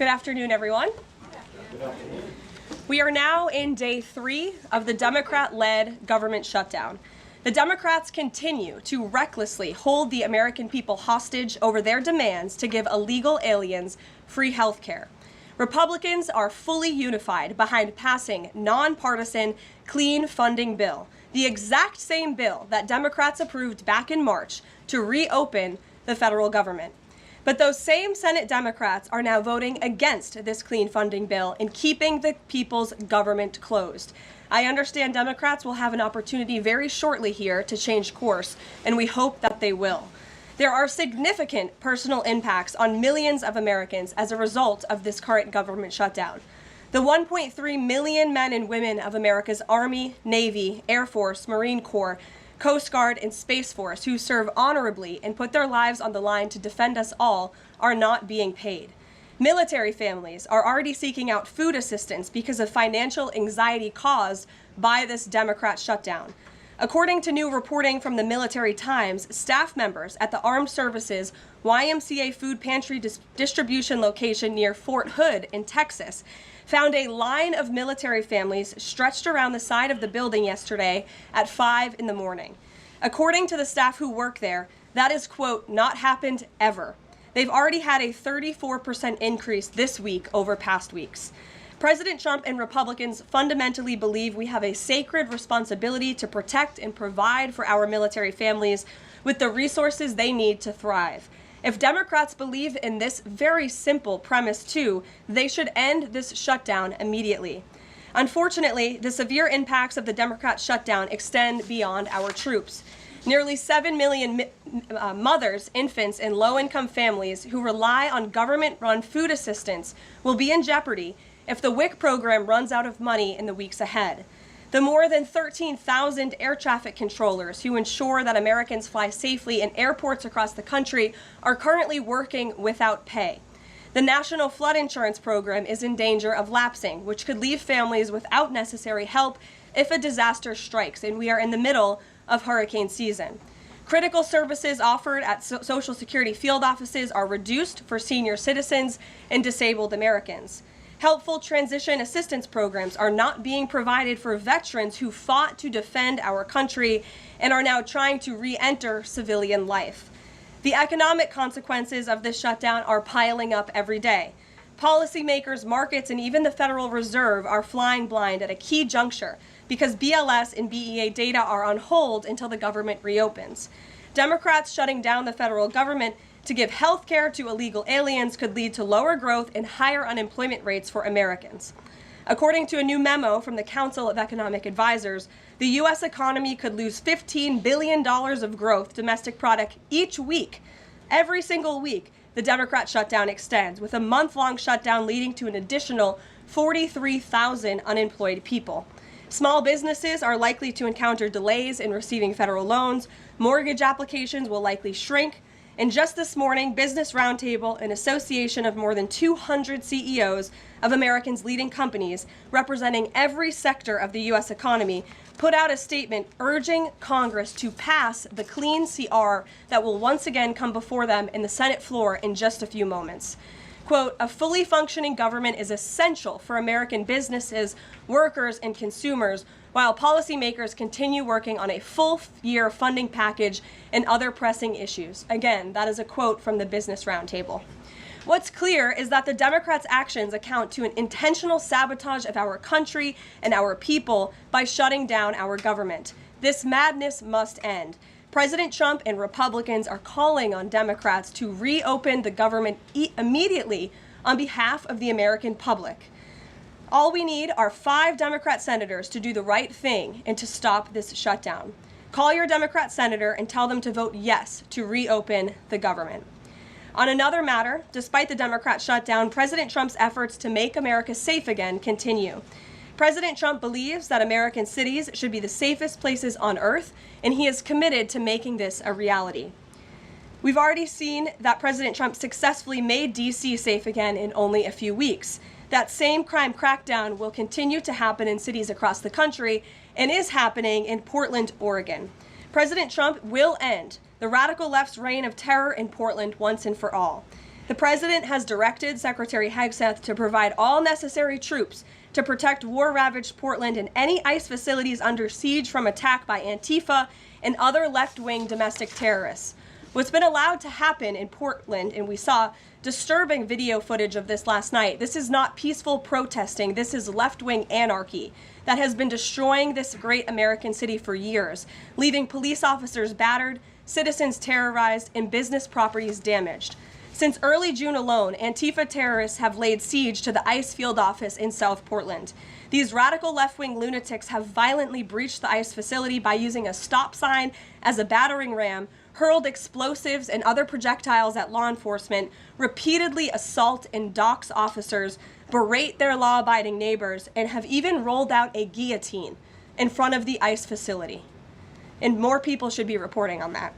Good afternoon, everyone. We are now in day 3 of the Democrat-led government shutdown. The Democrats continue to recklessly hold the American people hostage over their demands to give illegal aliens free health care. Republicans are fully unified behind passing nonpartisan clean funding bill, the exact same bill that Democrats approved back in March to reopen the federal government. But those same Senate Democrats are now voting against this clean funding bill and keeping the people's government closed. I understand Democrats will have an opportunity very shortly here to change course, and we hope that they will. There are significant personal impacts on millions of Americans as a result of this current government shutdown. The 1.3 million men and women of America's Army, Navy, Air Force, Marine Corps, Coast Guard, and Space Force who serve honorably and put their lives on the line to defend us all are not being paid. Military families are already seeking out food assistance because of financial anxiety caused by this Democrat shutdown. According to new reporting from the Military Times, staff members at the Armed Services YMCA food pantry distribution location near Fort Hood in Texas found a line of military families stretched around the side of the building yesterday at 5 in the morning. According to the staff who work there, that is, quote, not happened ever. They've already had a 34% increase this week over past weeks. President Trump and Republicans fundamentally believe we have a sacred responsibility to protect and provide for our military families with the resources they need to thrive. If Democrats believe in this very simple premise too, they should end this shutdown immediately. Unfortunately, the severe impacts of the Democrat shutdown extend beyond our troops. Nearly 7 million mothers, infants, and low-income families who rely on government-run food assistance will be in jeopardy if the WIC program runs out of money in the weeks ahead. The more than 13,000 air traffic controllers who ensure that Americans fly safely in airports across the country are currently working without pay. The National Flood Insurance Program is in danger of lapsing, which could leave families without necessary help if a disaster strikes, and we are in the middle of hurricane season. Critical services offered at Social Security field offices are reduced for senior citizens and disabled Americans. Helpful transition assistance programs are not being provided for veterans who fought to defend our country and are now trying to re-enter civilian life. The economic consequences of this shutdown are piling up every day. Policymakers, markets, and even the Federal Reserve are flying blind at a key juncture because BLS and BEA data are on hold until the government reopens. Democrats shutting down the federal government to give health care to illegal aliens could lead to lower growth and higher unemployment rates for Americans. According to a new memo from the Council of Economic Advisors, the U.S. economy could lose $15 billion of growth domestic product each week. Every single week, the Democrat shutdown extends, with a month-long shutdown leading to an additional 43,000 unemployed people. Small businesses are likely to encounter delays in receiving federal loans. Mortgage applications will likely shrink. And just this morning, Business Roundtable, an association of more than 200 CEOs of Americans' leading companies representing every sector of the U.S. economy, put out a statement urging Congress to pass the clean CR that will once again come before them in the Senate floor in just a few moments. Quote, a fully functioning government is essential for American businesses, workers, and consumers, while policymakers continue working on a full-year funding package and other pressing issues. Again, that is a quote from the Business Roundtable. What's clear is that the Democrats' actions account to an intentional sabotage of our country and our people by shutting down our government. This madness must end. President Trump and Republicans are calling on Democrats to reopen the government immediately on behalf of the American public. All we need are 5 Democrat senators to do the right thing and to stop this shutdown. Call your Democrat senator and tell them to vote yes to reopen the government. On another matter, despite the Democrat shutdown, President Trump's efforts to make America safe again continue. President Trump believes that American cities should be the safest places on earth, and he is committed to making this a reality. We've already seen that President Trump successfully made D.C. safe again in only a few weeks. That same crime crackdown will continue to happen in cities across the country and is happening in Portland, Oregon. President Trump will end the radical left's reign of terror in Portland once and for all. The president has directed Secretary Hegseth to provide all necessary troops to protect war-ravaged Portland and any ICE facilities under siege from attack by Antifa and other left-wing domestic terrorists. What's been allowed to happen in Portland, and we saw disturbing video footage of this last night, this is not peaceful protesting, this is left-wing anarchy that has been destroying this great American city for years, leaving police officers battered, citizens terrorized, and business properties damaged. Since early June alone, Antifa terrorists have laid siege to the ICE field office in South Portland. These radical left-wing lunatics have violently breached the ICE facility by using a stop sign as a battering ram, hurled explosives and other projectiles at law enforcement, repeatedly assault and dox officers, berate their law-abiding neighbors, and have even rolled out a guillotine in front of the ICE facility. And more people should be reporting on that.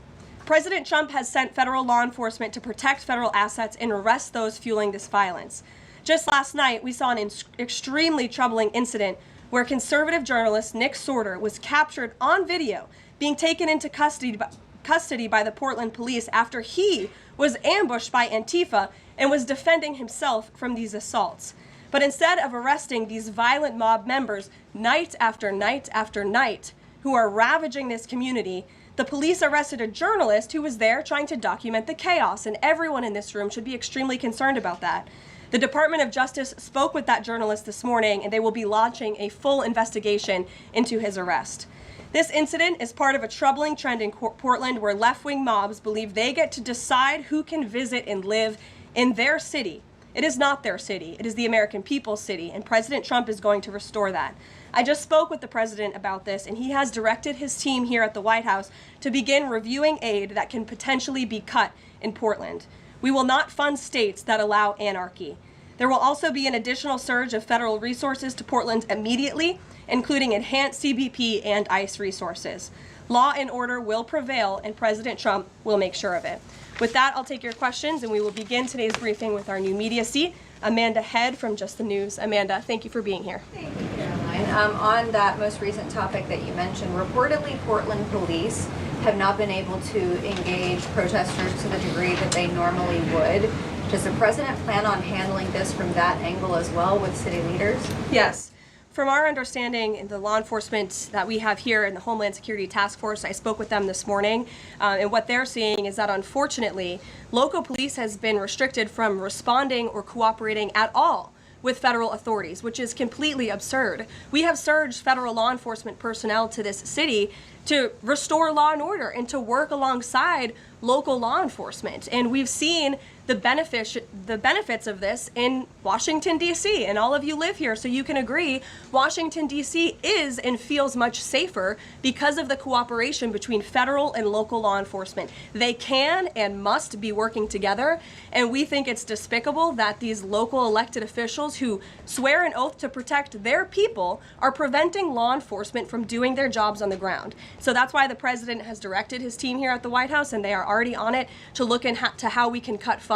President Trump has sent federal law enforcement to protect federal assets and arrest those fueling this violence. Just last night, we saw an extremely troubling incident where conservative journalist Nick Sorter was captured on video being taken into custody by the Portland police after he was ambushed by Antifa and was defending himself from these assaults. But instead of arresting these violent mob members night after night after night who are ravaging this community, the police arrested a journalist who was there trying to document the chaos, and everyone in this room should be extremely concerned about that. The Department of Justice spoke with that journalist this morning, and they will be launching a full investigation into his arrest. This incident is part of a troubling trend in Portland where left-wing mobs believe they get to decide who can visit and live in their city. It is not their city. It is the American people's city, and President Trump is going to restore that. I just spoke with the president about this, and he has directed his team here at the White House to begin reviewing aid that can potentially be cut in Portland. We will not fund states that allow anarchy. There will also be an additional surge of federal resources to Portland immediately, including enhanced CBP and ICE resources. Law and order will prevail, and President Trump will make sure of it. With that, I'll take your questions, and we will begin today's briefing with our new media seat, Amanda Head from Just the News. Amanda, thank you for being here. Thank you, Caroline. On that most recent topic that you mentioned, reportedly Portland police have not been able to engage protesters to the degree that they normally would. Does the president plan on handling this from that angle as well with city leaders? Yes. From our understanding, the law enforcement that we have here in the Homeland Security Task Force, I spoke with them this morning, and what they're seeing is that unfortunately, local police has been restricted from responding or cooperating at all with federal authorities, which is completely absurd. We have surged federal law enforcement personnel to this city to restore law and order and to work alongside local law enforcement. And we've seen the benefits of this in Washington, D.C., and all of you live here, so you can agree Washington, D.C. is and feels much safer because of the cooperation between federal and local law enforcement. They can and must be working together, and we think it's despicable that these local elected officials who swear an oath to protect their people are preventing law enforcement from doing their jobs on the ground. So that's why the president has directed his team here at the White House, and they are already on it to look into how we can cut funds.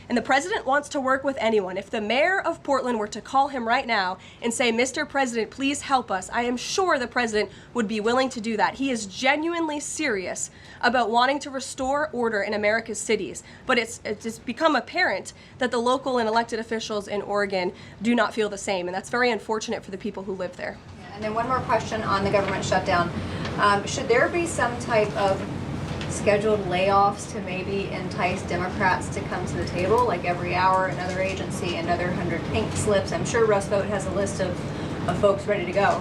And the president wants to work with anyone. If the mayor of Portland were to call him right now and say, "Mr. President, please help us," I am sure the president would be willing to do that. He is genuinely serious about wanting to restore order in America's cities. But it's become apparent that the local and elected officials in Oregon do not feel the same, and that's very unfortunate for the people who live there. And then one more question on the government shutdown. Should there be some type of scheduled layoffs to maybe entice Democrats to come to the table, like every hour another agency, another 100 pink slips? I'm sure Russ Vought has a list of folks ready to go.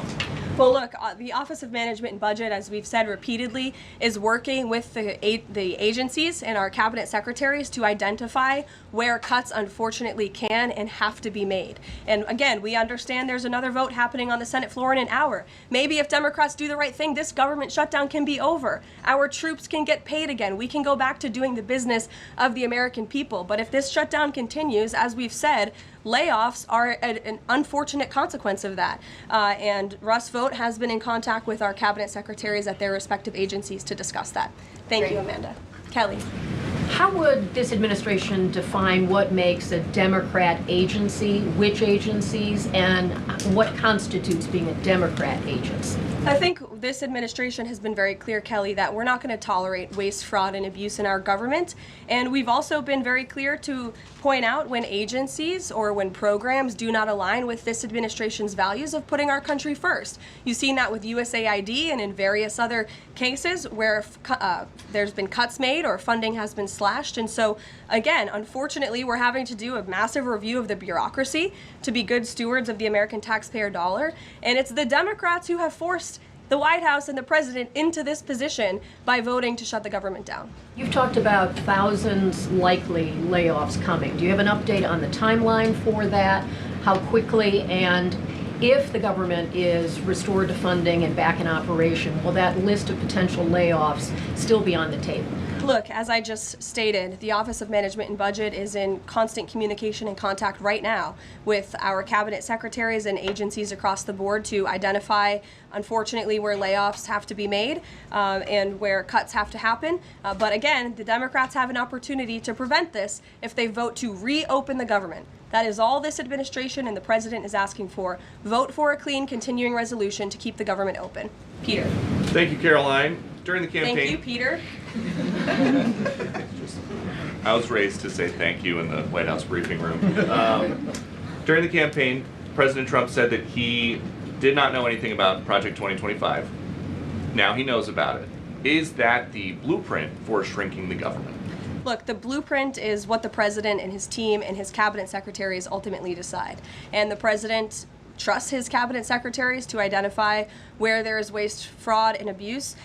Well, look, the Office of Management and Budget, as we've said repeatedly, is working with the agencies and our cabinet secretaries to identify where cuts unfortunately can and have to be made. And again, we understand there's another vote happening on the Senate floor in an hour. Maybe if Democrats do the right thing, this government shutdown can be over. Our troops can get paid again. We can go back to doing the business of the American people. But if this shutdown continues, as we've said, layoffs are an unfortunate consequence of that. And Russ Vought has been in contact with our cabinet secretaries at their respective agencies to discuss that. Thank you, Amanda. Kelly. How would this administration define what makes a Democrat agency, which agencies, and what constitutes being a Democrat agency? I think this administration has been very clear, Kelly, that we're not going to tolerate waste, fraud, and abuse in our government. And we've also been very clear to point out when agencies or when programs do not align with this administration's values of putting our country first. You've seen that with USAID and in various other cases where there's been cuts made or funding has been slashed. And so, again, unfortunately, we're having to do a massive review of the bureaucracy to be good stewards of the American taxpayer dollar. And it's the Democrats who have forced the White House and the president into this position by voting to shut the government down. You've talked about thousands likely layoffs coming. Do you have an update on the timeline for that? How quickly, and if the government is restored to funding and back in operation, will that list of potential layoffs still be on the table? Look, as I just stated, the Office of Management and Budget is in constant communication and contact right now with our cabinet secretaries and agencies across the board to identify, unfortunately, where layoffs have to be made and where cuts have to happen. But again, the Democrats have an opportunity to prevent this if they vote to reopen the government. That is all this administration and the president is asking for. Vote for a clean, continuing resolution to keep the government open. Peter. Thank you, Caroline. During the campaign, Thank you, Peter. I was raised to say thank you in the White House briefing room. During the campaign, President Trump said that he did not know anything about Project 2025. Now he knows about it. Is that the blueprint for shrinking the government? Look, the blueprint is what the president and his team and his cabinet secretaries ultimately decide. And the president trusts his cabinet secretaries to identify where there is waste, fraud, and abuse.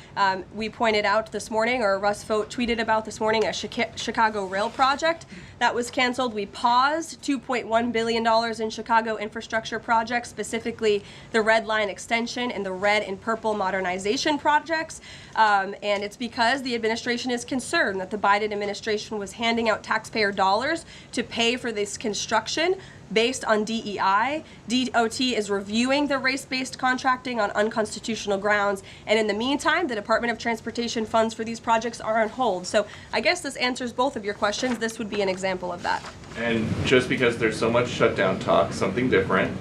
We pointed out this morning, or Russ Vogt tweeted about this morning, a Chicago rail project that was canceled. We paused $2.1 billion in Chicago infrastructure projects, specifically the Red Line extension and the red and purple modernization projects. And it's because the administration is concerned that the Biden administration was handing out taxpayer dollars to pay for this construction based on DEI. DOT is reviewing the race-based contracting on unconstitutional grounds, and in the meantime, the Department of Transportation funds for these projects are on hold. So I guess this answers both of your questions. This would be an example of that. And just because there's so much shutdown talk, something different.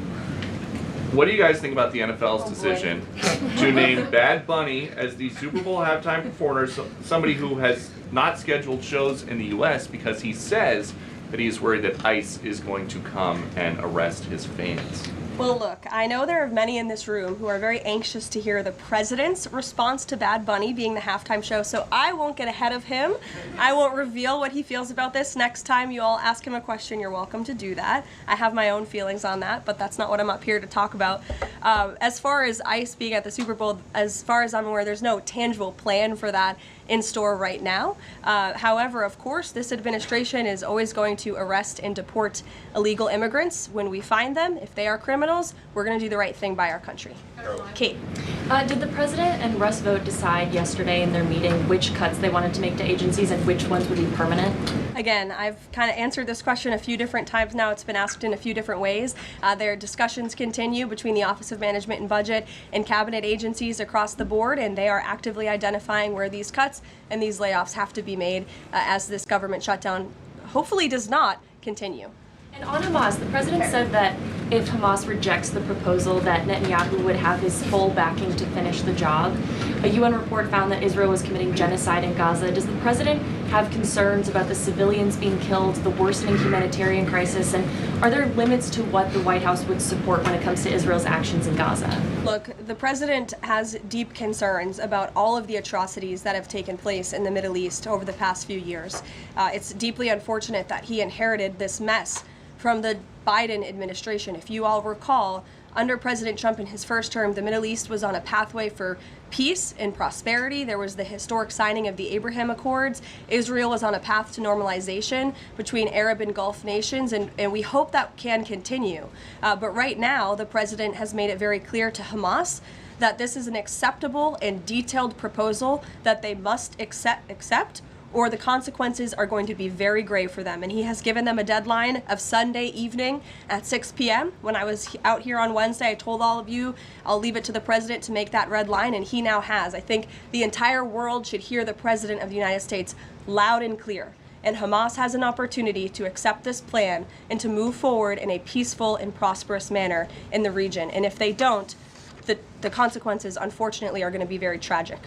What do you guys think about the NFL's decision to name Bad Bunny as the Super Bowl halftime performer, somebody who has not scheduled shows in the U.S. because he says that he's worried that ICE is going to come and arrest his fans? Well, look, I know there are many in this room who are very anxious to hear the president's response to Bad Bunny being the halftime show, so I won't get ahead of him. I won't reveal what he feels about this. Next time you all ask him a question, you're welcome to do that. I have my own feelings on that, but that's not what I'm up here to talk about. As far as ICE being at the Super Bowl, as far as I'm aware, there's no tangible plan for that in store right now. However, of course, this administration is always going to arrest and deport illegal immigrants when we find them. If they are criminals, we're going to do the right thing by our country. Kate. Did the president and Russ Vogt decide yesterday in their meeting which cuts they wanted to make to agencies and which ones would be permanent? Again, I've kind of answered this question a few different times now. It's been asked in a few different ways. Their discussions continue between the Office of Management and Budget and cabinet agencies across the board, and they are actively identifying where these cuts and these layoffs have to be made as this government shutdown hopefully does not continue. And on Hamas, the president said that if Hamas rejects the proposal that Netanyahu would have his full backing to finish the job. A UN report found that Israel was committing genocide in Gaza. Does the president have concerns about the civilians being killed, the worsening humanitarian crisis, and are there limits to what the White House would support when it comes to Israel's actions in Gaza? Look, the president has deep concerns about all of the atrocities that have taken place in the Middle East over the past few years. It's deeply unfortunate that he inherited this mess from the Biden administration. If you all recall, under President Trump in his first term, the Middle East was on a pathway for peace and prosperity. There was the historic signing of the Abraham Accords. Israel was on a path to normalization between Arab and Gulf nations, and we hope that can continue. But right now, the president has made it very clear to Hamas that this is an acceptable and detailed proposal that they must accept, or the consequences are going to be very grave for them. And he has given them a deadline of Sunday evening at 6 p.m. When I was out here on Wednesday, I told all of you, I'll leave it to the president to make that red line, and he now has. I think the entire world should hear the president of the United States loud and clear. And Hamas has an opportunity to accept this plan and to move forward in a peaceful and prosperous manner in the region. And if they don't, the consequences, unfortunately, are going to be very tragic.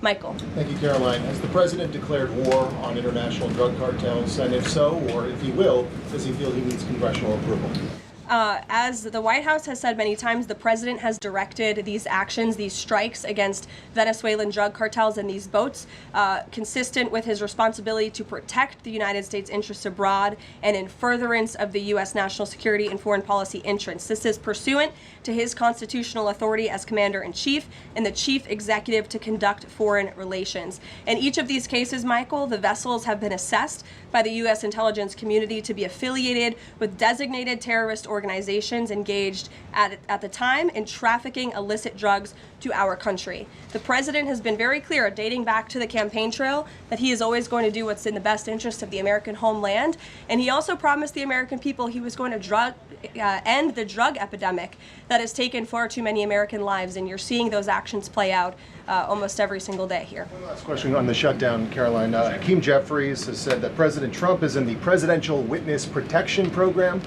Michael. Thank you, Caroline. Has the president declared war on international drug cartels? And if so, or if he will, does he feel he needs congressional approval? As the White House has said many times, the president has directed these actions, these strikes against Venezuelan drug cartels and these boats, consistent with his responsibility to protect the United States interests abroad and in furtherance of the U.S. national security and foreign policy interests. This is pursuant to his constitutional authority as commander-in-chief and the chief executive to conduct foreign relations. In each of these cases, Michael, the vessels have been assessed by the U.S. intelligence community to be affiliated with designated terrorist organizations engaged at the time in trafficking illicit drugs to our country. The president has been very clear, dating back to the campaign trail, that he is always going to do what's in the best interest of the American homeland. And he also promised the American people he was going to end the drug epidemic that has taken far too many American lives. And you're seeing those actions play out almost every single day here. One last question on the shutdown, Caroline. Hakeem Jeffries has said that President Trump is in the Presidential Witness Protection Program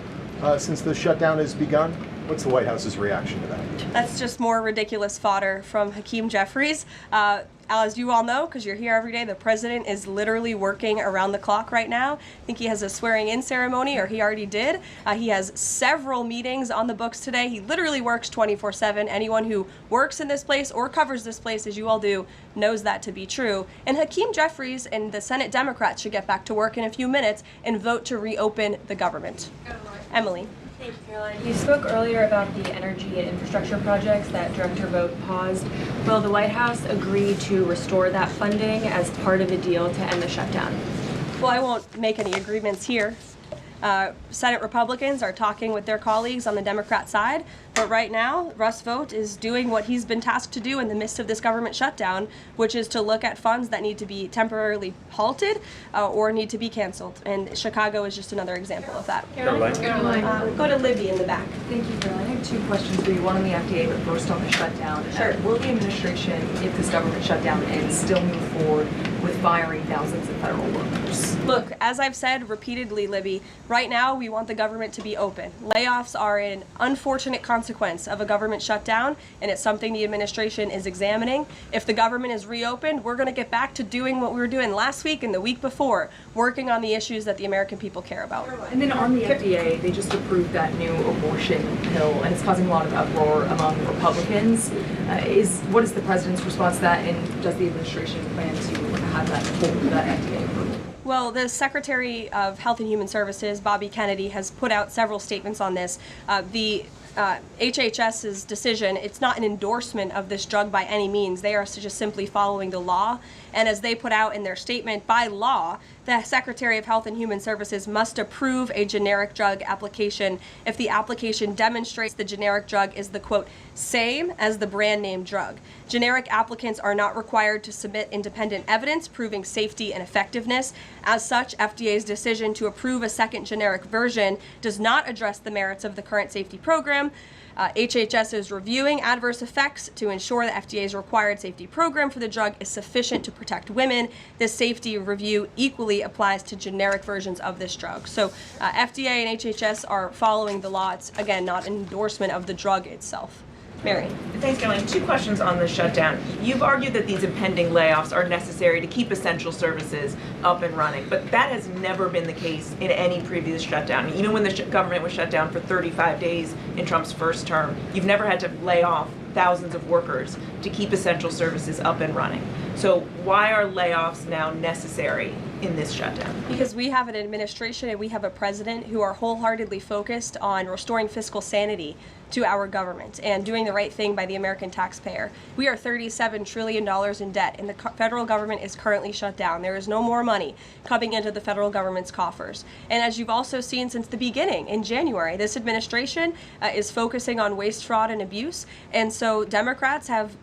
since the shutdown has begun. What's the White House's reaction to that? That's just more ridiculous fodder from Hakeem Jeffries. As you all know, because you're here every day, the president is literally working around the clock right now. I think he has a swearing-in ceremony, or he already did. He has several meetings on the books today. He literally works 24/7. Anyone who works in this place or covers this place, as you all do, knows that to be true. And Hakeem Jeffries and the Senate Democrats should get back to work in a few minutes and vote to reopen the government. Emily. Thank you, Caroline. You spoke earlier about the energy and infrastructure projects that Director Vogt paused. Will the White House agree to restore that funding as part of a deal to end the shutdown? Well, I won't make any agreements here. Senate Republicans are talking with their colleagues on the Democrat side, but right now, Russ Vought is doing what he's been tasked to do in the midst of this government shutdown, which is to look at funds that need to be temporarily halted or need to be canceled. And Chicago is just another example of that. Caroline. Go to Libby in the back. Thank you, Caroline. I have two questions for you. One on the FDA, but first on the shutdown. Sure. Will the administration, if this government shutdown ends, still move forward with firing thousands of federal workers? Look, as I've said repeatedly, Libby, right now we want the government to be open. Layoffs are an unfortunate consequence of a government shutdown, and it's something the administration is examining. If the government is reopened, we're going to get back to doing what we were doing last week and the week before, working on the issues that the American people care about. And then on the FDA, they just approved that new abortion pill, and it's causing a lot of uproar among Republicans. What is the president's response to that, and does the administration plan to have that hold that FDA approval? Well, the Secretary of Health and Human Services, Bobby Kennedy, has put out several statements on this. The HHS's decision, it's not an endorsement of this drug by any means. They are just simply following the law. And as they put out in their statement, by law, the Secretary of Health and Human Services must approve a generic drug application if the application demonstrates the generic drug is the, quote, same as the brand name drug. Generic applicants are not required to submit independent evidence proving safety and effectiveness. As such, FDA's decision to approve a second generic version does not address the merits of the current safety program. HHS is reviewing adverse effects to ensure the FDA's required safety program for the drug is sufficient to protect women. This safety review equally applies to generic versions of this drug. So FDA and HHS are following the law. It's, again, not an endorsement of the drug itself. Mary. Thanks, Caroline. Two questions on the shutdown. You've argued that these impending layoffs are necessary to keep essential services up and running, but that has never been the case in any previous shutdown. Even when the government was shut down for 35 days in Trump's first term, you've never had to lay off thousands of workers to keep essential services up and running. So why are layoffs now necessary in this shutdown? Because we have an administration and we have a president who are wholeheartedly focused on restoring fiscal sanity to our government and doing the right thing by the American taxpayer. We are $37 trillion in debt, and the federal government is currently shut down. There is no more money coming into the federal government's coffers. And as you've also seen since the beginning, in January, this administration is focusing on waste, fraud, and abuse. And so Democrats have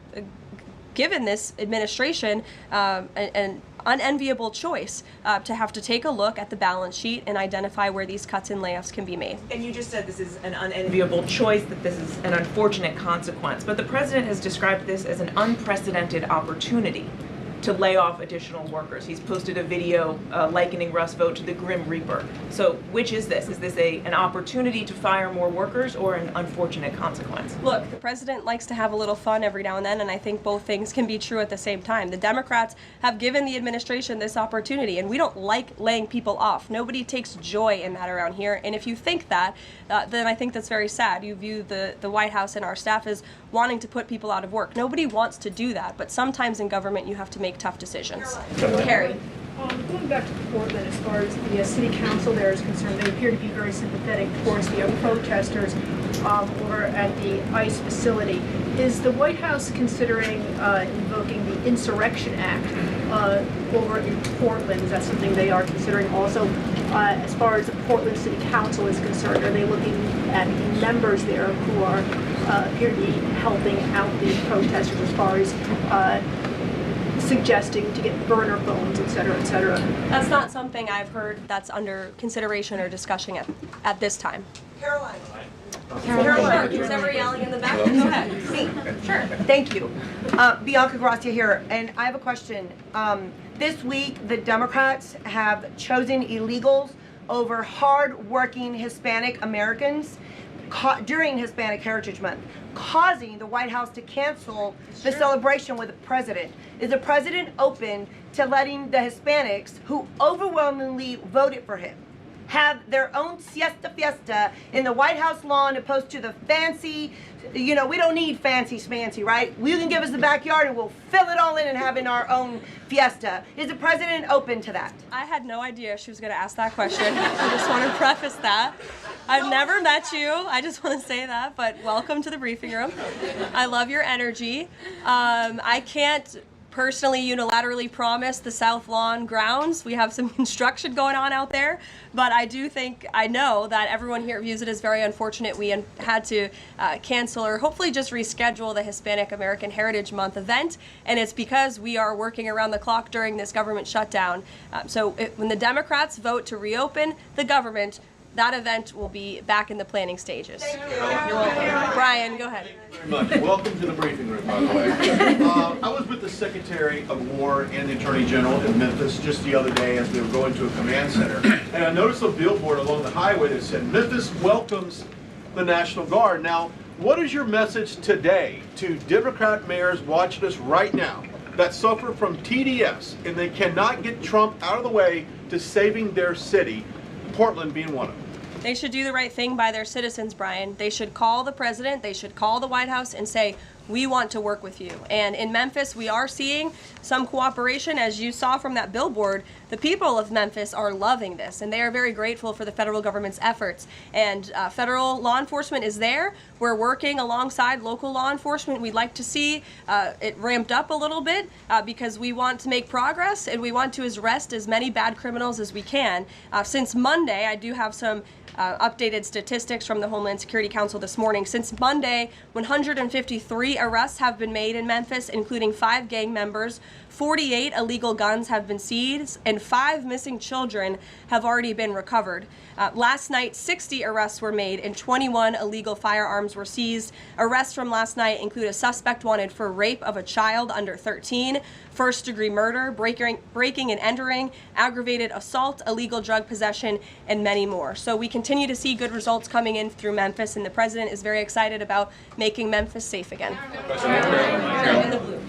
given this administration an unenviable choice to have to take a look at the balance sheet and identify where these cuts and layoffs can be made. And you just said this is an unenviable choice, that this is an unfortunate consequence, but the president has described this as an unprecedented opportunity to lay off additional workers. He's posted a video likening Russ Vogt to the Grim Reaper. So which is this? Is this an opportunity to fire more workers or an unfortunate consequence? Look, the president likes to have a little fun every now and then, and I think both things can be true at the same time. The Democrats have given the administration this opportunity, and we don't like laying people off. Nobody takes joy in that around here, and if you think that, then I think that's very sad. You view the White House and our staff as wanting to put people out of work. Nobody wants to do that, but sometimes in government you have to make tough decisions. Carrie. Going back to Portland, as far as the city council there is concerned, they appear to be very sympathetic towards the protesters over at the ICE facility. Is the White House considering invoking the Insurrection Act over in Portland? Is that something they are considering also? As far as the Portland City Council is concerned, are they looking at the members there who are appear to be helping out the protesters as far as suggesting to get burner phones, et cetera, et cetera? That's not something I've heard that's under consideration or discussion at this time. Caroline. Caroline, who's ever yelling in the back? Go ahead. Me. Sure. Thank you. Bianca Gracia here, and I have a question. This week, the Democrats have chosen illegals over hard-working Hispanic Americans during Hispanic Heritage Month, causing the White House to cancel the celebration with the president. Is the president open to letting the Hispanics, who overwhelmingly voted for him, have their own siesta fiesta in the White House lawn opposed to the fancy, we don't need fancy schmancy, right? You can give us the backyard and we'll fill it all in and have in our own fiesta. Is the president open to that? I had no idea she was going to ask that question. I just want to preface that. I've never met you. I just want to say that, but welcome to the briefing room. I love your energy. I can't personally unilaterally promise the South Lawn grounds. We have some construction going on out there, but I know that everyone here views it as very unfortunate we had to cancel or hopefully just reschedule the Hispanic American Heritage Month event, and it's because we are working around the clock during this government shutdown. When the Democrats vote to reopen the government, that event will be back in the planning stages. You're welcome. Brian, go ahead. Very much. Welcome to the briefing room, by the way. I was with the Secretary of War and the Attorney General in Memphis just the other day as they were going to a command center. And I noticed a billboard along the highway that said, "Memphis welcomes the National Guard." Now, what is your message today to Democrat mayors watching us right now that suffer from TDS and they cannot get Trump out of the way to saving their city, Portland being one of them? They should do the right thing by their citizens, Brian. They should call the president, they should call the White House and say, we want to work with you. And in Memphis, we are seeing some cooperation. As you saw from that billboard, the people of Memphis are loving this, and they are very grateful for the federal government's efforts. And federal law enforcement is there. We're working alongside local law enforcement. We'd like to see it ramped up a little bit because we want to make progress, and we want to arrest as many bad criminals as we can. Since Monday, I do have some updated statistics from the Homeland Security Council this morning. Since Monday, 153 arrests have been made in Memphis, including 5 gang members. 48 illegal guns have been seized, and 5 missing children have already been recovered. Last night, 60 arrests were made and 21 illegal firearms were seized. Arrests from last night include a suspect wanted for rape of a child under 13, first-degree murder, breaking and entering, aggravated assault, illegal drug possession, and many more. So we continue to see good results coming in through Memphis, and the president is very excited about making Memphis safe again. In the blue.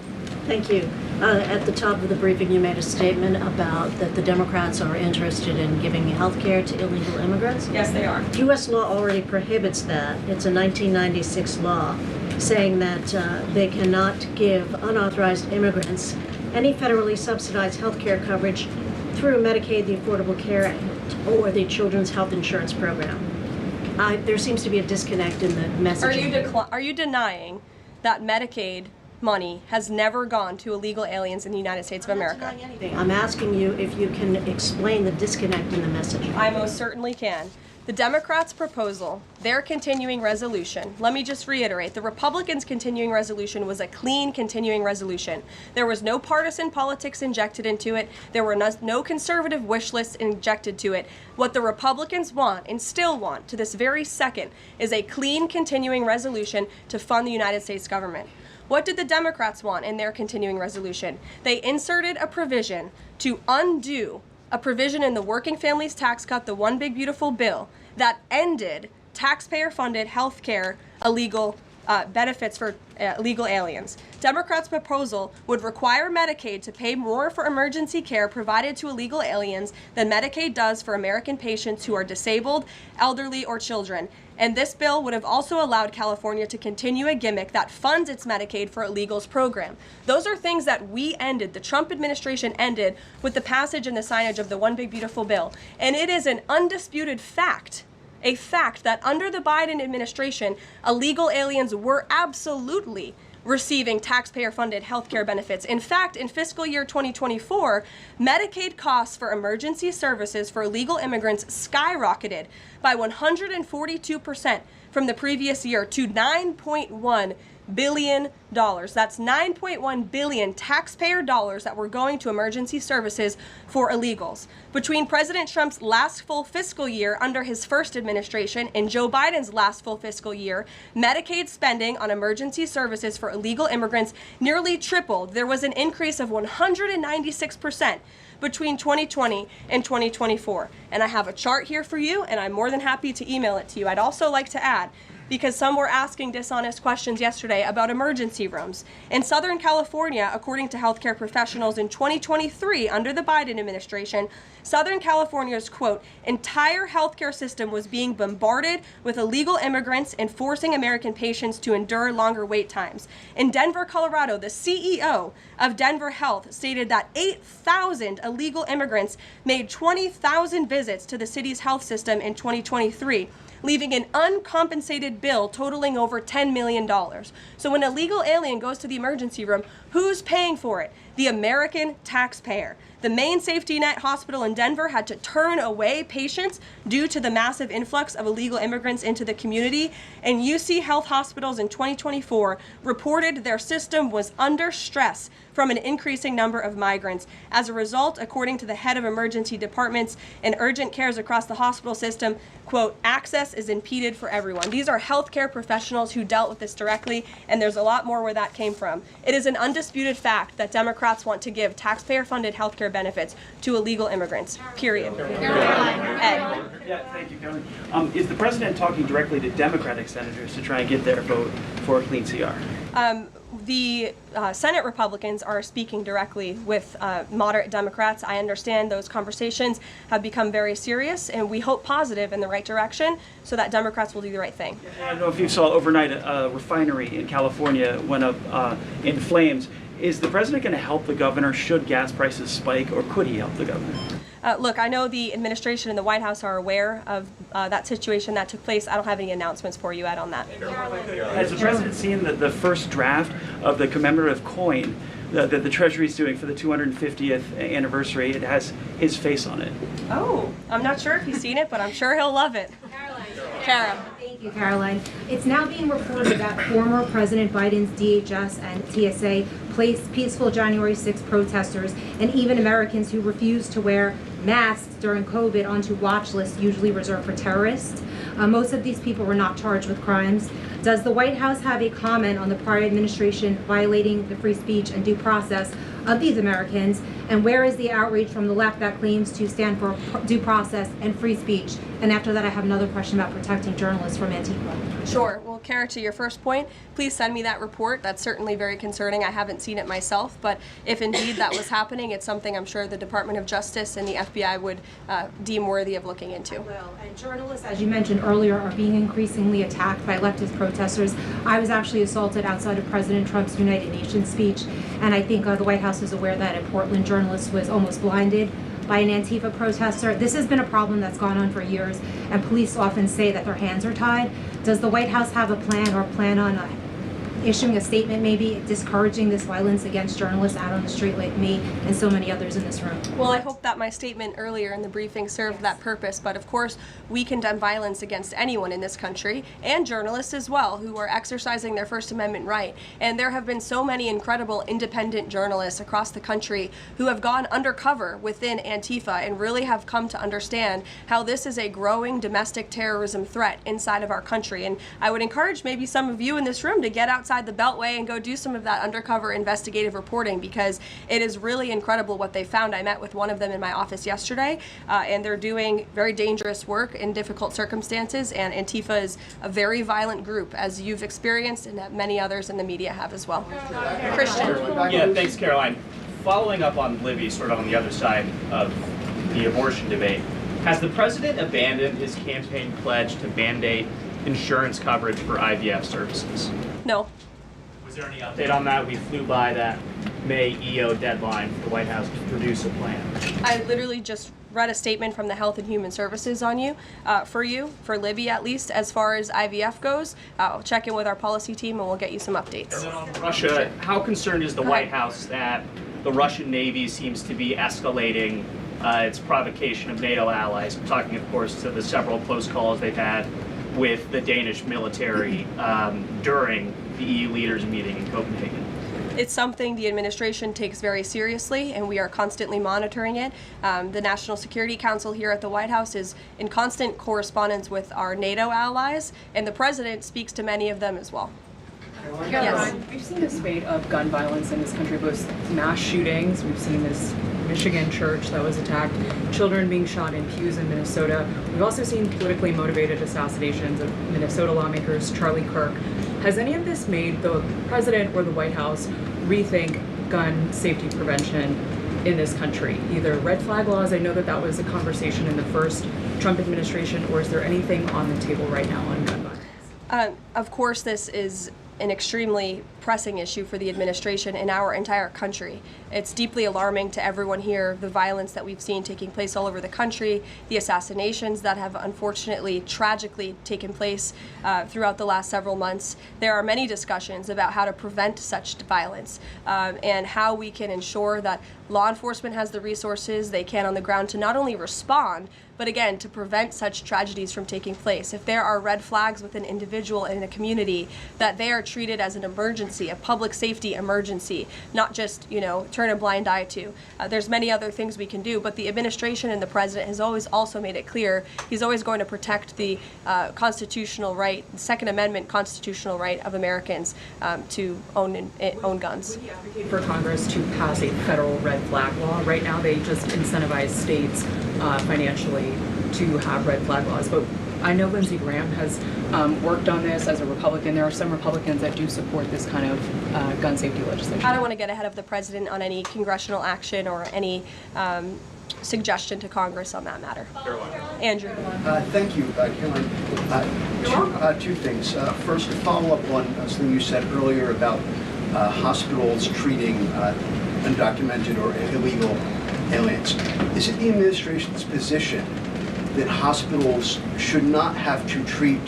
Thank you. At the top of the briefing, you made a statement about that the Democrats are interested in giving health care to illegal immigrants. Yes, they are. U.S. law already prohibits that. It's a 1996 law saying that they cannot give unauthorized immigrants any federally subsidized health care coverage through Medicaid, the Affordable Care Act, or the Children's Health Insurance Program. There seems to be a disconnect in the messaging. Are you denying that Medicaid money has never gone to illegal aliens in the United States of America? I'm asking you if you can explain the disconnect in the messaging. I most certainly can. The Democrats' proposal, their continuing resolution, let me just reiterate, the Republicans' continuing resolution was a clean continuing resolution. There was no partisan politics injected into it. There were no conservative wish lists injected to it. What the Republicans want, and still want to this very second, is a clean continuing resolution to fund the United States government. What did the Democrats want in their continuing resolution? They inserted a provision to undo a provision in the Working Families Tax Cut, the One Big Beautiful Bill, that ended taxpayer-funded health care illegal benefits for illegal aliens. Democrats' proposal would require Medicaid to pay more for emergency care provided to illegal aliens than Medicaid does for American patients who are disabled, elderly, or children. And this bill would have also allowed California to continue a gimmick that funds its Medicaid for Illegals program. Those are things that we ended, the Trump administration ended, with the passage and the signage of the One Big Beautiful Bill. And it is an undisputed fact, a fact that under the Biden administration, illegal aliens were absolutely receiving taxpayer-funded health care benefits. In fact, in fiscal year 2024, Medicaid costs for emergency services for illegal immigrants skyrocketed by 142% from the previous year to $9.1 billion. That's 9.1 billion taxpayer dollars that were going to emergency services for illegals. Between President Trump's last full fiscal year under his first administration and Joe Biden's last full fiscal year, Medicaid spending on emergency services for illegal immigrants nearly tripled. There was an increase of 196% between 2020 and 2024. And I have a chart here for you, and I'm more than happy to email it to you. I'd also like to add, because some were asking dishonest questions yesterday about emergency rooms. In Southern California, according to healthcare professionals in 2023, under the Biden administration, Southern California's, quote, entire healthcare system was being bombarded with illegal immigrants and forcing American patients to endure longer wait times. In Denver, Colorado, the CEO of Denver Health stated that 8,000 illegal immigrants made 20,000 visits to the city's health system in 2023. Leaving an uncompensated bill totaling over $10 million. So when an illegal alien goes to the emergency room, who's paying for it? The American taxpayer. The main safety net hospital in Denver had to turn away patients due to the massive influx of illegal immigrants into the community. And UC Health Hospitals in 2024 reported their system was under stress from an increasing number of migrants. As a result, according to the head of emergency departments and urgent cares across the hospital system, quote, access is impeded for everyone. These are healthcare professionals who dealt with this directly, and there's a lot more where that came from. It is an undisputed fact that Democrats want to give taxpayer-funded healthcare benefits to illegal immigrants, period. Ed. Yeah, thank you, Caroline. Is the president talking directly to Democratic senators to try and get their vote for a clean CR? The Senate Republicans are speaking directly with moderate Democrats. I understand those conversations have become very serious, and we hope positive in the right direction so that Democrats will do the right thing. I don't know if you saw overnight a refinery in California went up in flames. Is the president going to help the governor should gas prices spike, or could he help the governor? Look, I know the administration and the White House are aware of that situation that took place. I don't have any announcements for you, Ed, on that. Has the president seen the first draft of the commemorative coin that the Treasury is doing for the 250th anniversary? It has his face on it. Oh, I'm not sure if he's seen it, but I'm sure he'll love it. Kara. Thank you, Caroline. It's now being reported that former President Biden's DHS and TSA placed peaceful January 6 protesters and even Americans who refused to wear masks during COVID onto watch lists usually reserved for terrorists. Most of these people were not charged with crimes. Does the White House have a comment on the prior administration violating the free speech and due process of these Americans? And where is the outrage from the left that claims to stand for due process and free speech? And after that, I have another question about protecting journalists from Antifa. Sure. Well, Kara, to your first point, please send me that report. That's certainly very concerning. I haven't seen it myself, but if indeed that was happening, it's something I'm sure the Department of Justice and the FBI would deem worthy of looking into. Well, and journalists, as you mentioned earlier, are being increasingly attacked by leftist protesters. I was actually assaulted outside of President Trump's United Nations speech, and I think the White House is aware that a Portland journalist was almost blinded by an Antifa protester. This has been a problem that's gone on for years, and police often say that their hands are tied. Does the White House have a plan or plan on issuing a statement maybe discouraging this violence against journalists out on the street like me and so many others in this room? Well, I hope that my statement earlier in the briefing served that purpose, but of course we condemn violence against anyone in this country, and journalists as well, who are exercising their First Amendment right. And there have been so many incredible independent journalists across the country who have gone undercover within Antifa and really have come to understand how this is a growing domestic terrorism threat inside of our country. And I would encourage maybe some of you in this room to get outside inside the Beltway and go do some of that undercover investigative reporting, because it is really incredible what they found. I met with one of them in my office yesterday, and they're doing very dangerous work in difficult circumstances, and Antifa is a very violent group, as you've experienced and that many others in the media have as well. Christian. Yeah, thanks, Caroline. Following up on Libby, sort of on the other side of the abortion debate, has the president abandoned his campaign pledge to mandate insurance coverage for IVF services? No. Was there any update on that? We flew by that May EO deadline for the White House to produce a plan. I literally just read a statement from the Health and Human Services on for Libby at least, as far as IVF goes. I'll check in with our policy team and we'll get you some updates. And then on Russia, how concerned is the White House that the Russian Navy seems to be escalating its provocation of NATO allies? I'm talking, of course, to the several close calls they've had with the Danish military during the EU leaders meeting in Copenhagen. It's something the administration takes very seriously, and we are constantly monitoring it. The National Security Council here at the White House is in constant correspondence with our NATO allies, and the president speaks to many of them as well. Yes. We've seen a spate of gun violence in this country, both mass shootings. We've seen this Michigan church that was attacked, children being shot in pews in Minnesota. We've also seen politically motivated assassinations of Minnesota lawmakers, Charlie Kirk. Has any of this made the president or the White House rethink gun safety prevention in this country? Either red flag laws, I know that was a conversation in the first Trump administration, or is there anything on the table right now on gun violence? Of course, this is an extremely pressing issue for the administration in our entire country. It's deeply alarming to everyone here, the violence that we've seen taking place all over the country, the assassinations that have unfortunately, tragically taken place throughout the last several months. There are many discussions about how to prevent such violence and how we can ensure that law enforcement has the resources they can on the ground to not only respond, but again, to prevent such tragedies from taking place. If there are red flags with an individual in a community, that they are treated as an emergency, a public safety emergency, not just, turn a blind eye to. There's many other things we can do, but the administration and the president has always also made it clear he's always going to protect the constitutional right, the Second Amendment constitutional right of Americans to own guns. Would you advocate for Congress to pass a federal red flag law? Right now, they just incentivize states financially to have red flag laws, but I know Lindsey Graham has worked on this as a Republican. There are some Republicans that do support this kind of gun safety legislation. I don't want to get ahead of the president on any congressional action or any suggestion to Congress on that matter. Andrew. Thank you, Caroline. Two things. First, to follow up on something you said earlier about hospitals treating undocumented or illegal aliens. Is it the administration's position that hospitals should not have to treat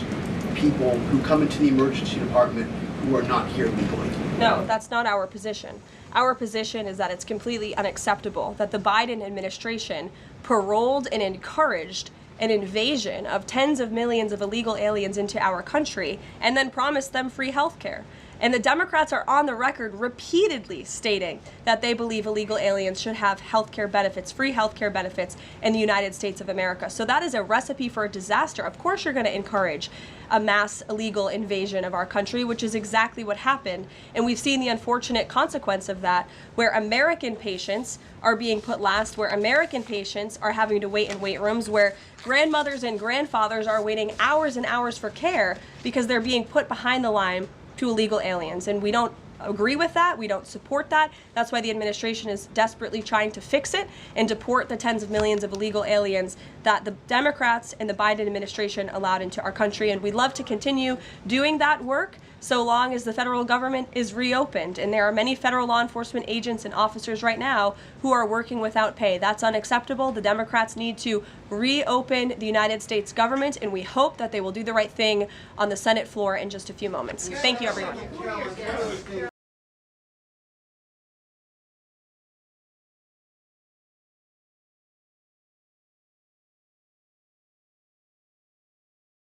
people who come into the emergency department who are not here legally? No, that's not our position. Our position is that it's completely unacceptable that the Biden administration paroled and encouraged an invasion of tens of millions of illegal aliens into our country and then promised them free health care. And the Democrats are on the record repeatedly stating that they believe illegal aliens should have health care benefits, free health care benefits in the United States of America. So that is a recipe for a disaster. Of course you're going to encourage a mass illegal invasion of our country, which is exactly what happened. And we've seen the unfortunate consequence of that, where American patients are being put last, where American patients are having to wait in wait rooms, where grandmothers and grandfathers are waiting hours and hours for care because they're being put behind the line to illegal aliens. And we don't agree with that. We don't support that. That's why the administration is desperately trying to fix it and deport the tens of millions of illegal aliens that the Democrats and the Biden administration allowed into our country. And we'd love to continue doing that work so long as the federal government is reopened. And there are many federal law enforcement agents and officers right now who are working without pay. That's unacceptable. The Democrats need to reopen the United States government, and we hope that they will do the right thing on the Senate floor in just a few moments. Thank you, everyone.